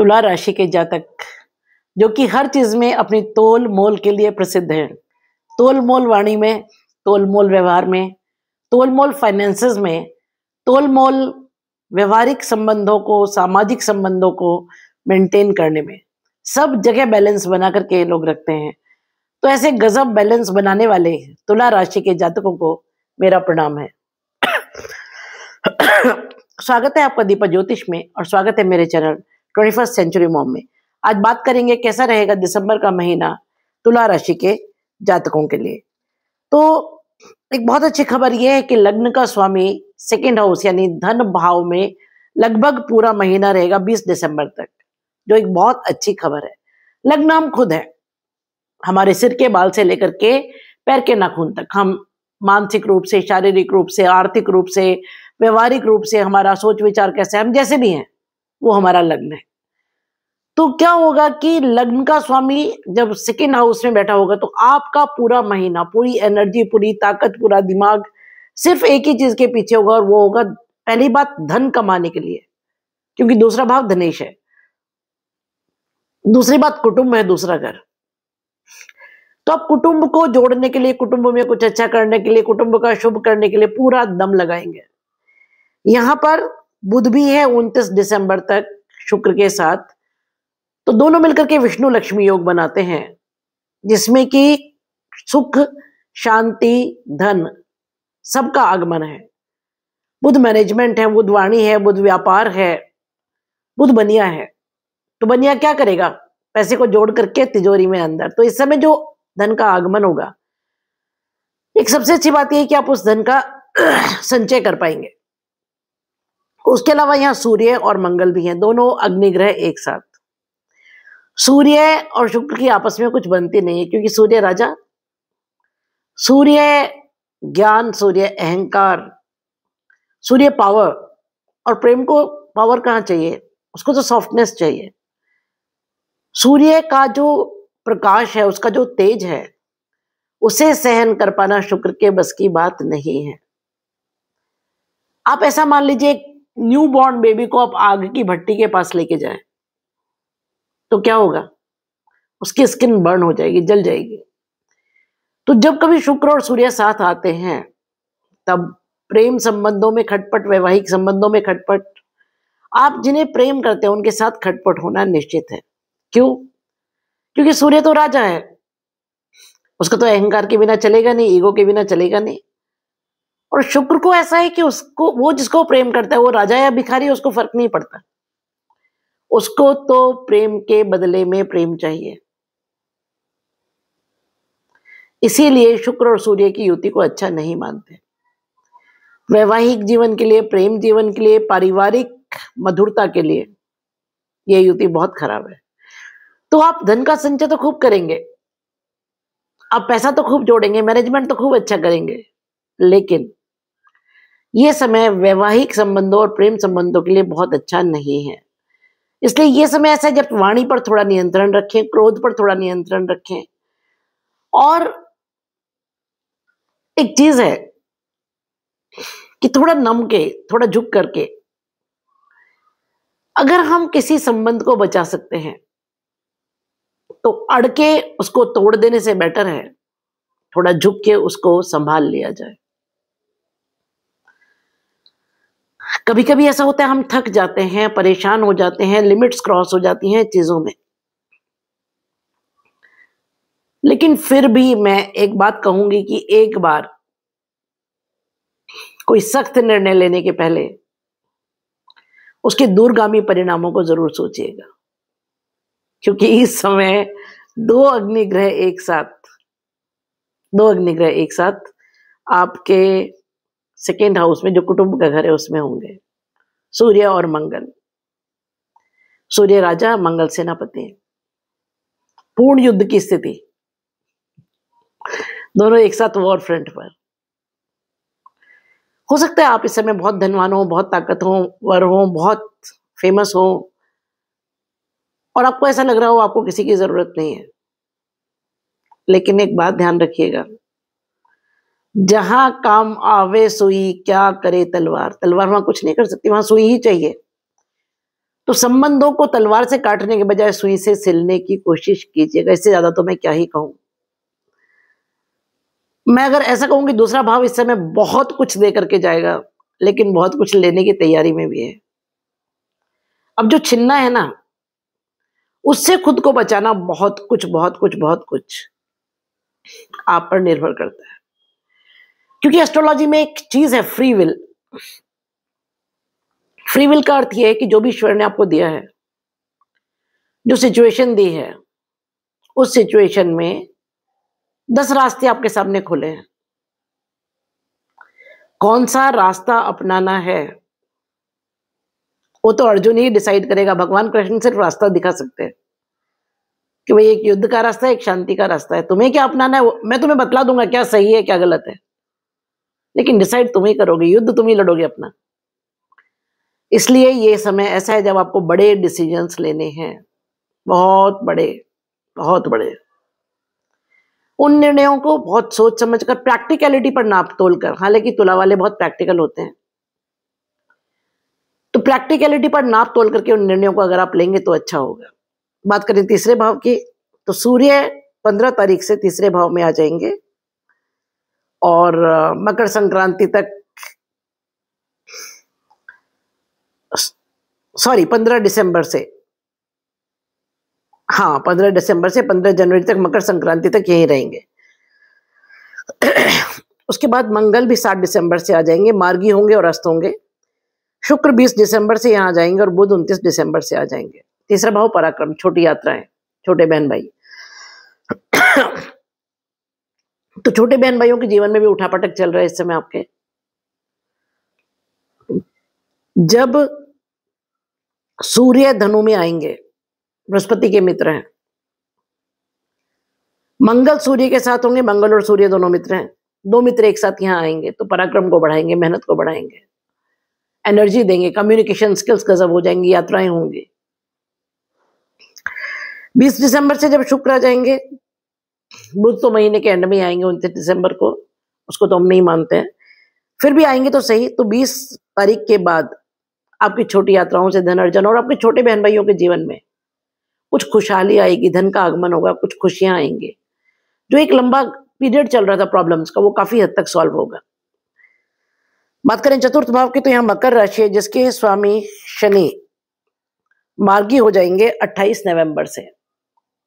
तुला राशि के जातक जो कि हर चीज में अपनी तोल मोल के लिए प्रसिद्ध है। तोल मोल वाणी में, तोल मोल व्यवहार में, तोल मोल फाइनेंसेस में, तोल मोल व्यवहारिक संबंधों को, सामाजिक संबंधों को मेंटेन करने में, सब जगह बैलेंस बना करके ये लोग रखते हैं। तो ऐसे गजब बैलेंस बनाने वाले तुला राशि के जातकों को मेरा प्रणाम है। स्वागत है आपका दीपा ज्योतिष में और स्वागत है मेरे चैनल 21st सेंचुरी मॉम में। आज बात करेंगे कैसा रहेगा दिसंबर का महीना तुला राशि के जातकों के लिए। तो एक बहुत अच्छी खबर यह है कि लग्न का स्वामी सेकंड हाउस यानी धन भाव में लगभग पूरा महीना रहेगा 20 दिसंबर तक, जो एक बहुत अच्छी खबर है। लग्न हम खुद है, हमारे सिर के बाल से लेकर के पैर के नाखून तक हम मानसिक रूप से, शारीरिक रूप से, आर्थिक रूप से, व्यवहारिक रूप से, हमारा सोच विचार कैसे, हम जैसे भी हैं वो हमारा लग्न है। तो क्या होगा कि लग्न का स्वामी जब सेकंड हाउस में बैठा होगा तो आपका पूरा महीना, पूरी एनर्जी, पूरी ताकत, पूरा दिमाग सिर्फ एक ही चीज के पीछे होगा और वो होगा पहली बात धन कमाने के लिए, क्योंकि दूसरा भाव धनेश है। दूसरी बात कुटुंब है, दूसरा घर। तो आप कुटुंब को जोड़ने के लिए, कुटुंब में कुछ अच्छा करने के लिए, कुटुंब का शुभ करने के लिए पूरा दम लगाएंगे। यहां पर बुध भी है 29 दिसंबर तक शुक्र के साथ, तो दोनों मिलकर के विष्णु लक्ष्मी योग बनाते हैं, जिसमें कि सुख, शांति, धन सबका आगमन है। बुध मैनेजमेंट है, बुध वाणी है, बुध व्यापार है, बुध बनिया है। तो बनिया क्या करेगा? पैसे को जोड़ करके तिजोरी में अंदर। तो इस समय जो धन का आगमन होगा, एक सबसे अच्छी बात यह है कि आप उस धन का संचय कर पाएंगे। उसके अलावा यहाँ सूर्य और मंगल भी हैं, दोनों अग्निग्रह एक साथ। सूर्य और शुक्र की आपस में कुछ बनती नहीं है, क्योंकि सूर्य राजा, सूर्य ज्ञान, सूर्य अहंकार, सूर्य पावर। और प्रेम को पावर कहाँ चाहिए? उसको तो सॉफ्टनेस चाहिए। सूर्य का जो प्रकाश है, उसका जो तेज है, उसे सहन कर पाना शुक्र के बस की बात नहीं है। आप ऐसा मान लीजिए, न्यू बॉर्न बेबी को आप आग की भट्टी के पास लेके जाए तो क्या होगा? उसकी स्किन बर्न हो जाएगी, जल जाएगी। तो जब कभी शुक्र और सूर्य साथ आते हैं तब प्रेम संबंधों में खटपट, वैवाहिक संबंधों में खटपट, आप जिन्हें प्रेम करते हैं उनके साथ खटपट होना निश्चित है। क्यों? क्योंकि सूर्य तो राजा है, उसका तो अहंकार के बिना चलेगा नहीं, ईगो के बिना चलेगा नहीं। और शुक्र को ऐसा है कि उसको, वो जिसको प्रेम करता है वो राजा या भिखारी, उसको फर्क नहीं पड़ता। उसको तो प्रेम के बदले में प्रेम चाहिए। इसीलिए शुक्र और सूर्य की युति को अच्छा नहीं मानते। वैवाहिक जीवन के लिए, प्रेम जीवन के लिए, पारिवारिक मधुरता के लिए यह युति बहुत खराब है। तो आप धन का संचय तो खूब करेंगे, आप पैसा तो खूब जोड़ेंगे, मैनेजमेंट तो खूब अच्छा करेंगे, लेकिन यह समय वैवाहिक संबंधों और प्रेम संबंधों के लिए बहुत अच्छा नहीं है। इसलिए यह समय ऐसा है जब वाणी पर थोड़ा नियंत्रण रखें, क्रोध पर थोड़ा नियंत्रण रखें। और एक चीज है कि थोड़ा नम के, थोड़ा झुक करके, अगर हम किसी संबंध को बचा सकते हैं तो अड़ के उसको तोड़ देने से बेटर है थोड़ा झुक के उसको संभाल लिया जाए। कभी कभी ऐसा होता है, हम थक जाते हैं, परेशान हो जाते हैं, लिमिट्स क्रॉस हो जाती हैं चीजों में। लेकिन फिर भी मैं एक बात कहूंगी कि एक बार कोई सख्त निर्णय लेने के पहले उसके दूरगामी परिणामों को जरूर सोचिएगा, क्योंकि इस समय दो अग्निग्रह एक साथ आपके सेकेंड हाउस में, जो कुटुंब का घर है, उसमें होंगे, सूर्य और मंगल। सूर्य राजा, मंगल सेनापति। पूर्ण युद्ध की स्थिति, दोनों एक साथ वॉर फ्रंट पर। हो सकता है आप इस समय बहुत धनवान हो, बहुत ताकतवर हो, बहुत फेमस हो, और आपको ऐसा लग रहा हो आपको किसी की जरूरत नहीं है। लेकिन एक बात ध्यान रखिएगा, जहां काम आवे सुई, क्या करे तलवार। तलवार वहां कुछ नहीं कर सकती, वहां सुई ही चाहिए। तो संबंधों को तलवार से काटने के बजाय सुई से सिलने की कोशिश कीजिएगा। इससे ज्यादा तो मैं क्या ही कहूं। मैं अगर ऐसा कहूं कि दूसरा भाव इस समय बहुत कुछ दे करके जाएगा, लेकिन बहुत कुछ लेने की तैयारी में भी है। अब जो छिनना है ना, उससे खुद को बचाना बहुत कुछ बहुत कुछ बहुत कुछ आप पर निर्भर करता है। क्योंकि एस्ट्रोलॉजी में एक चीज है, फ्री विल। फ्री विल का अर्थ यह है कि जो भी ईश्वर ने आपको दिया है, जो सिचुएशन दी है, उस सिचुएशन में 10 रास्ते आपके सामने खुले हैं। कौन सा रास्ता अपनाना है वो तो अर्जुन ही डिसाइड करेगा। भगवान कृष्ण सिर्फ रास्ता दिखा सकते हैं कि भाई एक युद्ध का रास्ता है, एक शांति का रास्ता है, तुम्हें क्या अपनाना है मैं तुम्हें बतला दूंगा क्या सही है क्या गलत है, लेकिन डिसाइड तुम ही करोगे, युद्ध तुम ही लड़ोगे अपना। इसलिए ये समय ऐसा है जब आपको बड़े डिसीजंस लेने हैं, बहुत बड़े बहुत बड़े। उन निर्णयों को बहुत सोच समझ कर, प्रैक्टिकलिटी पर नाप तोल कर, हालांकि तुला वाले बहुत प्रैक्टिकल होते हैं, तो प्रैक्टिकलिटी पर नाप तोल करके उन निर्णयों को अगर आप लेंगे तो अच्छा होगा। बात करें तीसरे भाव की, तो सूर्य 15 तारीख से तीसरे भाव में आ जाएंगे और मकर संक्रांति तक, सॉरी 15 दिसंबर से, हाँ 15 दिसंबर से 15 जनवरी तक, मकर संक्रांति तक यही रहेंगे। उसके बाद मंगल भी 7 दिसंबर से आ जाएंगे, मार्गी होंगे और अस्त होंगे। शुक्र 20 दिसंबर से यहाँ आ जाएंगे और बुध 29 दिसंबर से आ जाएंगे। तीसरा भाव पराक्रम, छोटी यात्राएं, छोटे बहन भाई। तो छोटे बहन भाइयों के जीवन में भी उठापटक चल रहा है इस समय आपके। जब सूर्य धनु में आएंगे, बृहस्पति के मित्र हैं, मंगल सूर्य के साथ होंगे, मंगल और सूर्य दोनों मित्र हैं, दो मित्र एक साथ यहां आएंगे तो पराक्रम को बढ़ाएंगे, मेहनत को बढ़ाएंगे, एनर्जी देंगे, कम्युनिकेशन स्किल्स गजब हो जाएंगी, यात्राएं होंगी। 20 दिसंबर से जब शुक्र आ जाएंगे, बुध तो महीने के एंड में आएंगे 29 दिसंबर को, उसको तो हम नहीं मानते हैं, फिर भी आएंगे तो सही। तो 20 तारीख के बाद आपकी छोटी यात्राओं से धन अर्जन और आपके छोटे बहन भाइयों के जीवन में कुछ खुशहाली आएगी, धन का आगमन होगा, कुछ खुशियां आएंगी। जो एक लंबा पीरियड चल रहा था प्रॉब्लम्स का, वो काफी हद तक सॉल्व होगा। बात करें चतुर्थ भाव की, तो यहाँ मकर राशि है जिसके स्वामी शनि मार्गी हो जाएंगे 28 नवंबर से।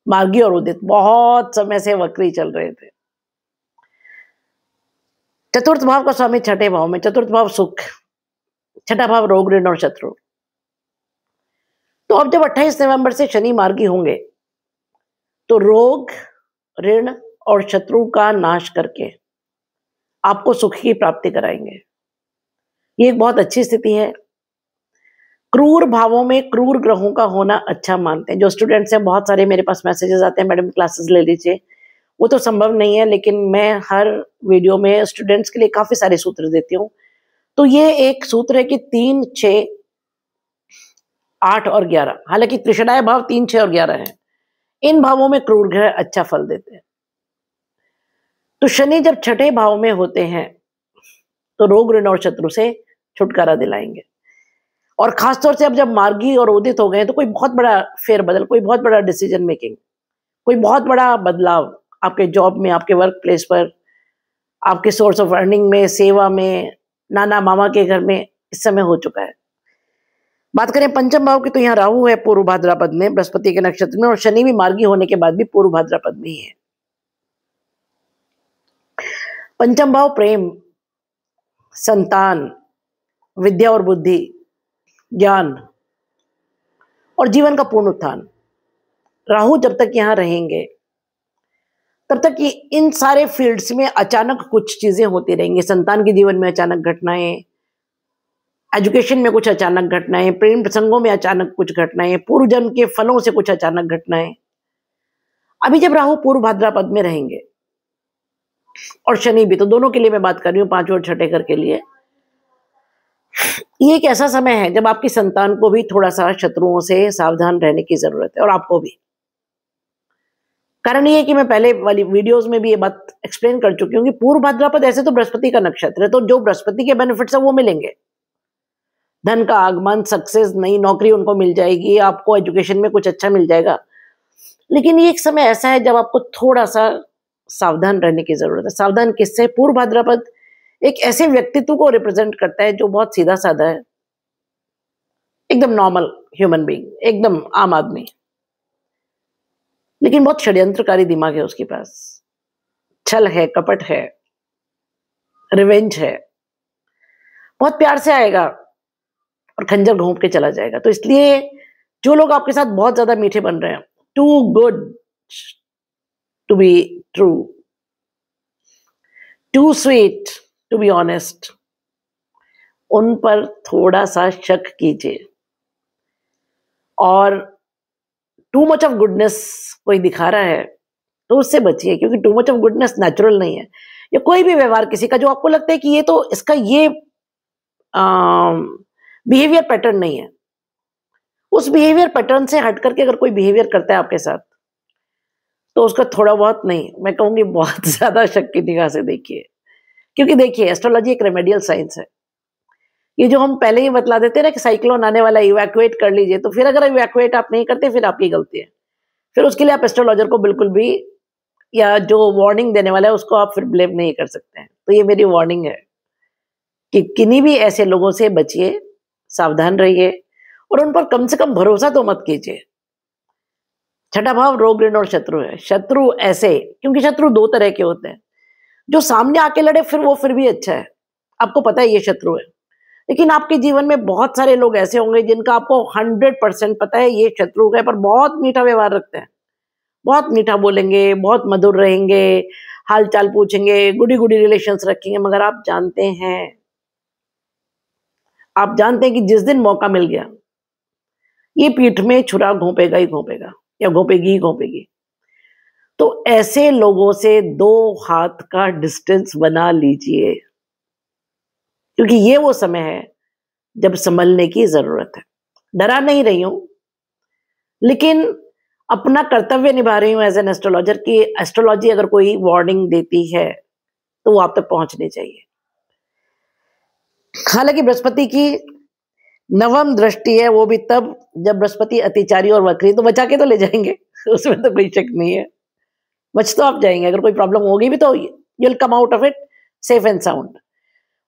मार्गी और उदित बहुत समय से वक्री चल रहे थे। चतुर्थ भाव का स्वामी छठे भाव में, चतुर्थ भाव सुख, छठा भाव रोग ऋण और शत्रु। तो अब जब 28 नवंबर से शनि मार्गी होंगे तो रोग ऋण और शत्रु का नाश करके आपको सुख की प्राप्ति कराएंगे। ये एक बहुत अच्छी स्थिति है। क्रूर भावों में क्रूर ग्रहों का होना अच्छा मानते हैं। जो स्टूडेंट्स हैं, बहुत सारे मेरे पास मैसेजेस आते हैं, मैडम क्लासेस ले लीजिए। वो तो संभव नहीं है, लेकिन मैं हर वीडियो में स्टूडेंट्स के लिए काफी सारे सूत्र देती हूँ। तो ये एक सूत्र है कि 3, 6, 8 और 11, हालांकि त्रिशदाय भाव 3, 6 और 11 है, इन भावों में क्रूर ग्रह अच्छा फल देते हैं। तो शनि जब छठे भाव में होते हैं तो रोग ऋण और शत्रु से छुटकारा दिलाएंगे। और खासतौर से अब जब मार्गी और उदित हो गए तो कोई बहुत बड़ा फेरबदल, कोई बहुत बड़ा डिसीजन मेकिंग, कोई बहुत बड़ा बदलाव आपके जॉब में, आपके वर्क प्लेस पर, आपके सोर्स ऑफ अर्निंग में, सेवा में, नाना मामा के घर में इस समय हो चुका है। बात करें पंचम भाव की, तो यहाँ राहु है पूर्व भाद्रपद में, बृहस्पति के नक्षत्र में, और शनि भी मार्गी होने के बाद भी पूर्व भाद्रपद में ही है। पंचम भाव प्रेम, संतान, विद्या और बुद्धि, ज्ञान और जीवन का पूर्ण उत्थान। राहु जब तक यहां रहेंगे तब तक ये इन सारे फील्ड्स में अचानक कुछ चीजें होती रहेंगी। संतान के जीवन में अचानक घटनाएं, एजुकेशन में कुछ अचानक घटनाएं, प्रेम प्रसंगों में अचानक कुछ घटनाएं, पूर्व जन्म के फलों से कुछ अचानक घटनाएं। अभी जब राहु पूर्व भाद्रपद में रहेंगे और शनि भी, तो दोनों के लिए मैं बात कर रही हूँ, 5 और छठे घर के लिए, ये एक ऐसा समय है जब आपकी संतान को भी थोड़ा सा शत्रुओं से सावधान रहने की जरूरत है, और आपको भी। कारण ये है कि मैं पहले वाली वीडियोस में भी ये बात एक्सप्लेन कर चुकी हूँ कि पूर्व भाद्रपद ऐसे तो बृहस्पति का नक्षत्र है, तो जो बृहस्पति के बेनिफिट्स है वो मिलेंगे, धन का आगमन, सक्सेस, नई नौकरी उनको मिल जाएगी, आपको एजुकेशन में कुछ अच्छा मिल जाएगा। लेकिन ये एक समय ऐसा है जब आपको थोड़ा सा सावधान रहने की जरूरत है। सावधान किससे? पूर्व भाद्रपद एक ऐसे व्यक्तित्व को रिप्रेजेंट करता है जो बहुत सीधा साधा है, एकदम नॉर्मल ह्यूमन बीइंग, एकदम आम आदमी, लेकिन बहुत षड्यंत्रकारी दिमाग है उसके पास। छल है, कपट है, रिवेंज है, बहुत प्यार से आएगा और खंजर घोंप के चला जाएगा। तो इसलिए जो लोग आपके साथ बहुत ज्यादा मीठे बन रहे हैं, too good to be true, too sweet to be honest, उन पर थोड़ा सा शक कीजिए। और टू मच ऑफ गुडनेस कोई दिखा रहा है तो उससे बचिए, क्योंकि too much of goodness natural नहीं है। या कोई भी व्यवहार किसी का जो आपको लगता है कि ये तो इसका ये बिहेवियर पैटर्न नहीं है, उस बिहेवियर पैटर्न से हट करके अगर कोई बिहेवियर करता है आपके साथ, तो उसका थोड़ा बहुत नहीं, मैं कहूंगी बहुत ज्यादा शक की निगाह से देखिए। क्योंकि देखिए, एस्ट्रोलॉजी एक रेमेडियल साइंस है। ये जो हम पहले ही बतला देते हैं ना कि साइक्लोन आने वाला, इवैक्यूएट कर लीजिए, तो फिर अगर इवैक्यूएट आप नहीं करते फिर आपकी गलती है। फिर उसके लिए आप एस्ट्रोलॉजर को बिल्कुल भी, या जो वार्निंग देने वाला है उसको आप फिर ब्लेम नहीं कर सकते हैं। तो ये मेरी वार्निंग है कि किन्हीं भी ऐसे लोगों से बचिए, सावधान रहिए और उन पर कम से कम भरोसा तो मत कीजिए। छठा भाव रोग, ऋण और शत्रु है। शत्रु ऐसे, क्योंकि शत्रु दो तरह के होते हैं, जो सामने आके लड़े फिर वो फिर भी अच्छा है, आपको पता है ये शत्रु है। लेकिन आपके जीवन में बहुत सारे लोग ऐसे होंगे जिनका आपको 100% पता है ये शत्रु है, पर बहुत मीठा व्यवहार रखते हैं, बहुत मीठा बोलेंगे, बहुत मधुर रहेंगे, हाल चाल पूछेंगे, गुडी गुडी रिलेशंस रखेंगे, मगर आप जानते हैं कि जिस दिन मौका मिल गया ये पीठ में छुरा घोंपेगा ही घोंपेगा, या घोंपेगी ही घोंपेगी। तो ऐसे लोगों से 2 हाथ का डिस्टेंस बना लीजिए, क्योंकि ये वो समय है जब संभलने की जरूरत है। डरा नहीं रही हूं, लेकिन अपना कर्तव्य निभा रही हूं एज एन एस्ट्रोलॉजर की एस्ट्रोलॉजी अगर कोई वार्निंग देती है तो वो आप तक पहुंचनी चाहिए। हालांकि बृहस्पति की नवम दृष्टि है, वो भी तब जब बृहस्पति अतिचारी और वक्री, तो बचा के तो ले जाएंगे उसमें तो कोई शक नहीं है, बच तो आप जाएंगे। अगर कोई प्रॉब्लम होगी भी तो you will come out of it safe and sound.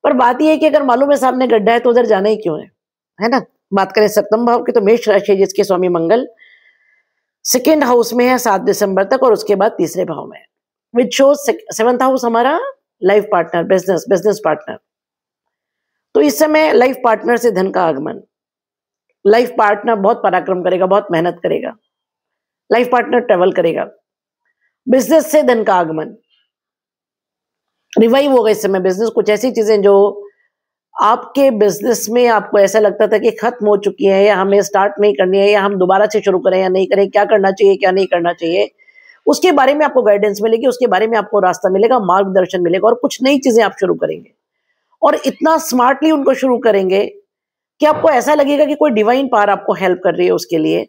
पर बात यह है कि अगर मालूम है सामने गड्ढा है तो उधर जाना ही क्यों है ना। बात करें सप्तम भाव की, तो मेष राशि है जिसके स्वामी मंगल 2nd हाउस में है 7 दिसंबर तक, और उसके बाद 3रे भाव में, विच शोज 7th हाउस हमारा लाइफ पार्टनर, बिजनेस पार्टनर। तो इस समय लाइफ पार्टनर से धन का आगमन, लाइफ पार्टनर बहुत पराक्रम करेगा, बहुत मेहनत करेगा, लाइफ पार्टनर ट्रेवल करेगा। बिजनेस से धन का आगमन, रिवाइव होगा इस समय बिजनेस। कुछ ऐसी चीजें जो आपके बिजनेस में आपको ऐसा लगता था कि खत्म हो चुकी है, या हमें स्टार्ट नहीं करनी है, या हम दोबारा से शुरू करें या नहीं करें, क्या करना चाहिए क्या नहीं करना चाहिए, उसके बारे में आपको गाइडेंस मिलेगी, उसके बारे में आपको रास्ता मिलेगा, मार्गदर्शन मिलेगा, और कुछ नई चीजें आप शुरू करेंगे और इतना स्मार्टली उनको शुरू करेंगे कि आपको ऐसा लगेगा कि कोई डिवाइन पावर आपको हेल्प कर रही है उसके लिए।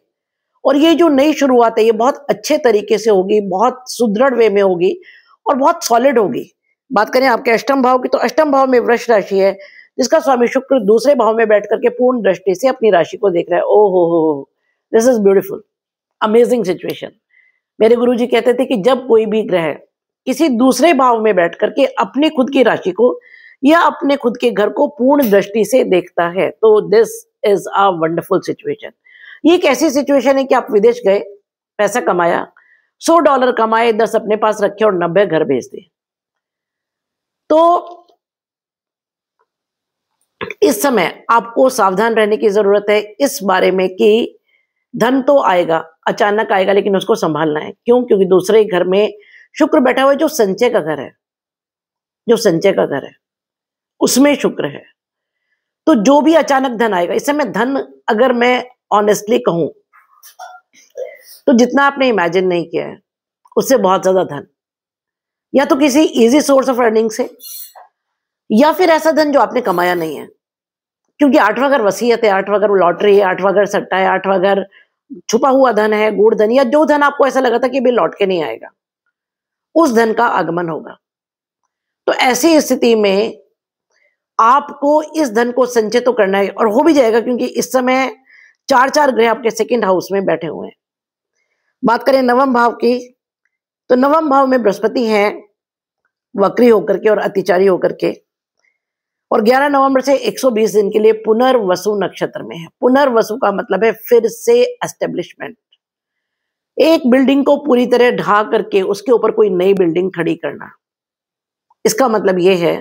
और ये जो नई शुरुआत है ये बहुत अच्छे तरीके से होगी, बहुत सुदृढ़ वे में होगी और बहुत सॉलिड होगी। बात करें आपके अष्टम भाव की, तो अष्टम भाव में वृष राशि है जिसका स्वामी शुक्र 2रे भाव में बैठ करके पूर्ण दृष्टि से अपनी राशि को देख रहा है। ओ हो, this is beautiful, amazing situation. मेरे गुरुजी कहते थे कि जब कोई भी ग्रह किसी दूसरे भाव में बैठ करके अपनी खुद की राशि को या अपने खुद के घर को पूर्ण दृष्टि से देखता है, तो this is a wonderful situation. ये एक ऐसी सिचुएशन है कि आप विदेश गए, पैसा कमाया, $100 कमाए, 10 अपने पास रखे और 90 घर भेज दिए। तो इस समय आपको सावधान रहने की जरूरत है इस बारे में कि धन तो आएगा, अचानक आएगा, लेकिन उसको संभालना है। क्यों? क्योंकि दूसरे घर में शुक्र बैठा हुआ है, जो संचय का घर है, जो संचय का घर है उसमें शुक्र है। तो जो भी अचानक धन आएगा इस समय, धन अगर मैं ऑनेस्टली कहूं तो जितना आपने इमेजिन नहीं किया है उससे बहुत ज्यादा धन, या तो किसी इजी सोर्स ऑफ अर्निंग से, या फिर ऐसा धन जो आपने कमाया नहीं है। क्योंकि 8वां घर वसीयत है, 8वां घर लॉटरी है, 8वां घर सट्टा है, 8वां घर छुपा हुआ धन है, गूढ़ धन, या जो धन आपको ऐसा लगा था कि भी लौट के नहीं आएगा, उस धन का आगमन होगा। तो ऐसी स्थिति में आपको इस धन को संचय तो करना है, और हो भी जाएगा, क्योंकि इस समय 4 ग्रह आपके सेकंड हाउस में बैठे हुए हैं। बात करें नवम भाव की, तो नवम भाव में बृहस्पति है वक्री होकर के और अतिचारी होकर के, और 11 नवंबर से 120 दिन के लिए पुनर्वसु नक्षत्र में है। पुनर्वसु का मतलब है फिर से एस्टेब्लिशमेंट। एक बिल्डिंग को पूरी तरह ढा करके उसके ऊपर कोई नई बिल्डिंग खड़ी करना। इसका मतलब यह है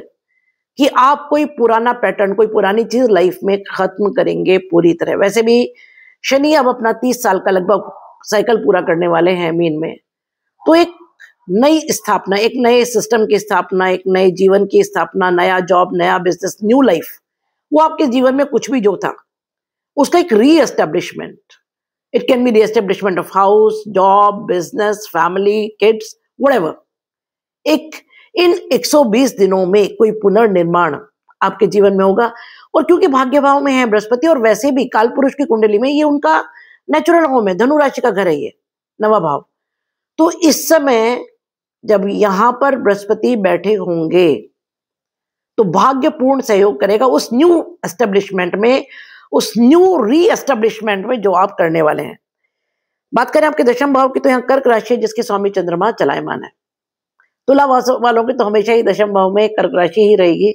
कि आप कोई पुराना पैटर्न, कोई पुरानी चीज लाइफ में खत्म करेंगे पूरी तरह। वैसे भी शनि अब अपना 30 साल का लगभग साइकिल पूरा करने वाले हैं मीन में, तो एक नई स्थापना, एक नए सिस्टम की स्थापना, एक नए जीवन की स्थापना, नया जॉब, नया बिजनेस, न्यू लाइफ, वो आपके जीवन में कुछ भी जो था उसका एक री एस्टेब्लिशमेंट। इट कैन बी री establishment of house, job, business, family, kids, whatever. एक इन 120 दिनों में कोई पुनर्निर्माण आपके जीवन में होगा। और क्योंकि भाग्य भाव में है बृहस्पति, और वैसे भी काल पुरुष की कुंडली में ये उनका नेचुरल होम है, धनु राशि का घर है ये नवा भाव, तो इस समय जब यहां पर बृहस्पति बैठे होंगे तो भाग्यपूर्ण सहयोग करेगा उस न्यू एस्टेब्लिशमेंट में, उस न्यू री एस्टेब्लिशमेंट में जो आप करने वाले हैं। बात करें आपके दशम भाव की, तो यहाँ कर्क राशि है जिसके स्वामी चंद्रमा चलायमान है। तुला वालों की तो हमेशा ही दशम भाव में कर्क राशि ही रहेगी,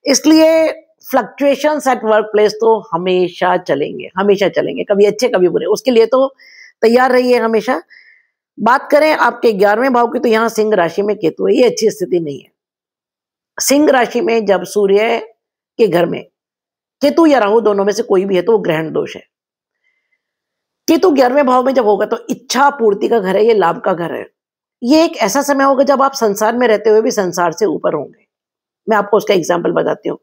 इसलिए फ्लक्चुएशंस एट वर्क प्लेस तो हमेशा चलेंगे, हमेशा चलेंगे, कभी अच्छे कभी बुरे, उसके लिए तो तैयार रहिए हमेशा। बात करें आपके 11वें भाव की, तो यहाँ सिंह राशि में केतु है, ये अच्छी स्थिति नहीं है। सिंह राशि में जब सूर्य के घर में केतु या राहु दोनों में से कोई भी है तो वो ग्रहण दोष है। केतु 11वें भाव में जब होगा तो इच्छा पूर्ति का घर है, ये लाभ का घर है। ये एक ऐसा समय होगा जब आप संसार में रहते हुए भी संसार से ऊपर होंगे। मैं आपको उसका एग्जाम्पल बताती हूँ।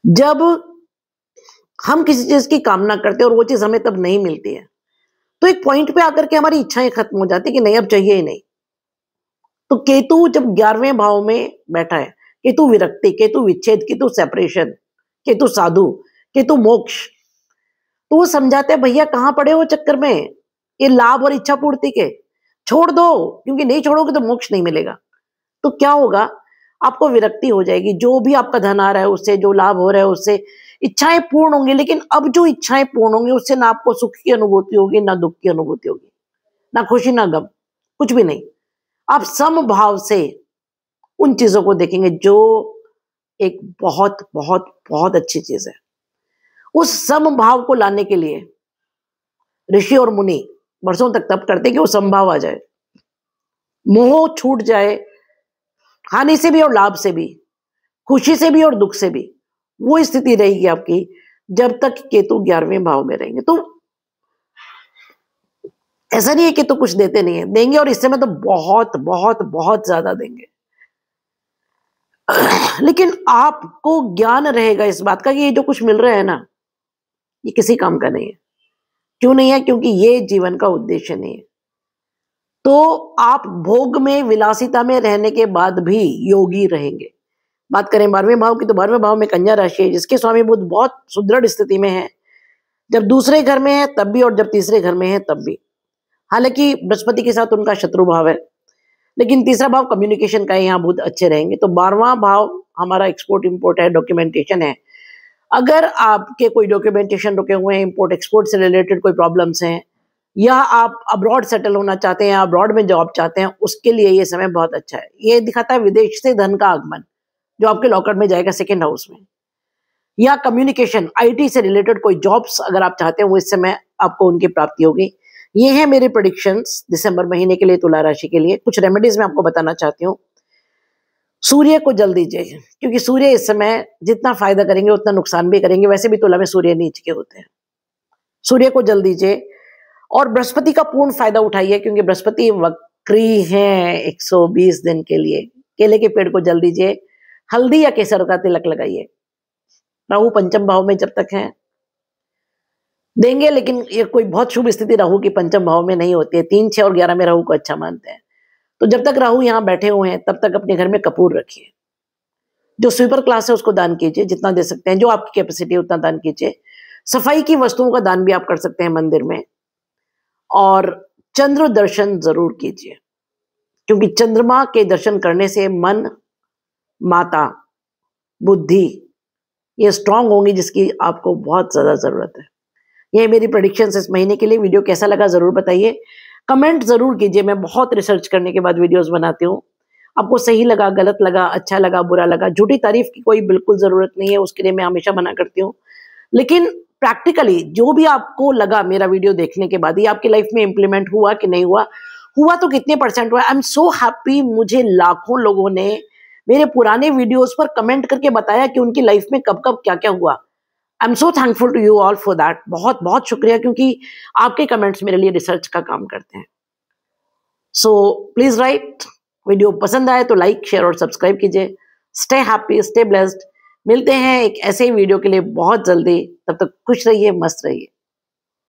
जब हम किसी चीज की कामना करते हैं और वो चीज हमें तब नहीं मिलती है, तो एक पॉइंट पे आकर के हमारी इच्छाएं खत्म हो जाती कि नहीं अब चाहिए ही नहीं। तो केतु जब 11वें भाव में बैठा है, केतु विरक्ति, केतु विच्छेद, केतु सेपरेशन, केतु साधु, केतु मोक्ष, तो वो समझाते हैं भैया कहां पड़े हो चक्कर में, ये लाभ और इच्छा पूर्ति के छोड़ दो, क्योंकि नहीं छोड़ोगे तो मोक्ष नहीं मिलेगा। तो क्या होगा, आपको विरक्ति हो जाएगी, जो भी आपका धन आ रहा है उससे, जो लाभ हो रहा है उससे, इच्छाएं पूर्ण होंगी। लेकिन अब जो इच्छाएं पूर्ण होंगी उससे ना आपको सुख की अनुभूति होगी, ना दुख की अनुभूति होगी, ना खुशी ना गम, कुछ भी नहीं। आप समभाव से उन चीजों को देखेंगे जो एक बहुत बहुत बहुत अच्छी चीज है। उस समभाव को लाने के लिए ऋषि और मुनि वर्षों तक तप करते कि वो समभाव आ जाए, मोह छूट जाए, हानि से भी और लाभ से भी, खुशी से भी और दुख से भी। वो स्थिति रहेगी आपकी जब तक केतु 11वें भाव में रहेंगे। तो ऐसा नहीं है कि तो कुछ देते नहीं है, देंगे, और इस समय तो बहुत बहुत बहुत ज्यादा देंगे। लेकिन आपको ज्ञान रहेगा इस बात का कि ये जो कुछ मिल रहा है ना, ये किसी काम का नहीं है। क्यों नहीं है? क्योंकि ये जीवन का उद्देश्य नहीं है। तो आप भोग में, विलासिता में रहने के बाद भी योगी रहेंगे। बात करें 12वें भाव की, तो 12वें भाव में कन्या राशि है जिसके स्वामी बुध बहुत सुदृढ़ स्थिति में है, जब दूसरे घर में है तब भी और जब तीसरे घर में है तब भी। हालांकि बृहस्पति के साथ उनका शत्रु भाव है, लेकिन तीसरा भाव कम्युनिकेशन का है, यहाँ बुध अच्छे रहेंगे। तो 12वां भाव हमारा एक्सपोर्ट इंपोर्ट है, डॉक्यूमेंटेशन है। अगर आपके कोई डॉक्यूमेंटेशन रुके हुए हैं, इंपोर्ट एक्सपोर्ट से रिलेटेड कोई प्रॉब्लम्स हैं, या आप अब्रॉड सेटल होना चाहते हैं, अब्रॉड में जॉब चाहते हैं, उसके लिए ये समय बहुत अच्छा है। ये दिखाता है विदेश से धन का आगमन जो आपके लॉकर में जाएगा सेकेंड हाउस में, या कम्युनिकेशन, आईटी से रिलेटेड कोई जॉब्स अगर आप चाहते हैं वो इस समय आपको उनकी प्राप्ति होगी। ये है मेरे प्रेडिक्शंस दिसंबर महीने के लिए तुला राशि के लिए। कुछ रेमेडीज मैं आपको बताना चाहती हूँ। सूर्य को जल दीजिए, क्योंकि सूर्य इस समय जितना फायदा करेंगे उतना नुकसान भी करेंगे। वैसे भी तुला में सूर्य नीच के होते हैं। सूर्य को जल दीजिए और बृहस्पति का पूर्ण फायदा उठाइए, क्योंकि बृहस्पति वक्री है 120 दिन के लिए। केले के पेड़ को जल दीजिए, हल्दी या केसर का तिलक लगाइए। राहु पंचम भाव में जब तक है देंगे, लेकिन ये कोई बहुत शुभ स्थिति राहु की पंचम भाव में नहीं होती है। 3, 6 और 11 में राहु को अच्छा मानते हैं। तो जब तक राहु यहाँ बैठे हुए हैं तब तक अपने घर में कपूर रखिए। जो स्वीपर क्लास है उसको दान कीजिए, जितना दे सकते हैं, जो आपकी कैपेसिटी है उतना दान कीजिए। सफाई की वस्तुओं का दान भी आप कर सकते हैं मंदिर में। और चंद्र दर्शन जरूर कीजिए, क्योंकि चंद्रमा के दर्शन करने से मन, माता बुद्धि ये स्ट्रांग होंगी, जिसकी आपको बहुत ज़्यादा ज़रूरत है। ये मेरी प्रेडिक्शंस इस महीने के लिए। वीडियो कैसा लगा ज़रूर बताइए, कमेंट ज़रूर कीजिए। मैं बहुत रिसर्च करने के बाद वीडियोस बनाती हूँ। आपको सही लगा, गलत लगा, अच्छा लगा, बुरा लगा, झूठी तारीफ की कोई बिल्कुल ज़रूरत नहीं है, उसके लिए मैं हमेशा मना करती हूँ। लेकिन प्रैक्टिकली जो भी आपको लगा मेरा वीडियो देखने के बाद, ये आपकी लाइफ में इम्प्लीमेंट हुआ कि नहीं हुआ, हुआ तो कितने परसेंट हुआ? I am so happy. मुझे लाखों लोगों ने मेरे पुराने वीडियोस पर कमेंट करके बताया कि उनकी लाइफ में कब कब क्या क्या हुआ। I am so thankful to you all for that. बहुत बहुत शुक्रिया, क्योंकि आपके कमेंट्स मेरे लिए रिसर्च का काम करते हैं। So please right. वीडियो पसंद आए तो लाइक, शेयर और सब्सक्राइब कीजिए। Stay happy, stay blessed. मिलते हैं एक ऐसे ही वीडियो के लिए बहुत जल्दी। तब तक खुश रहिए, मस्त रहिए।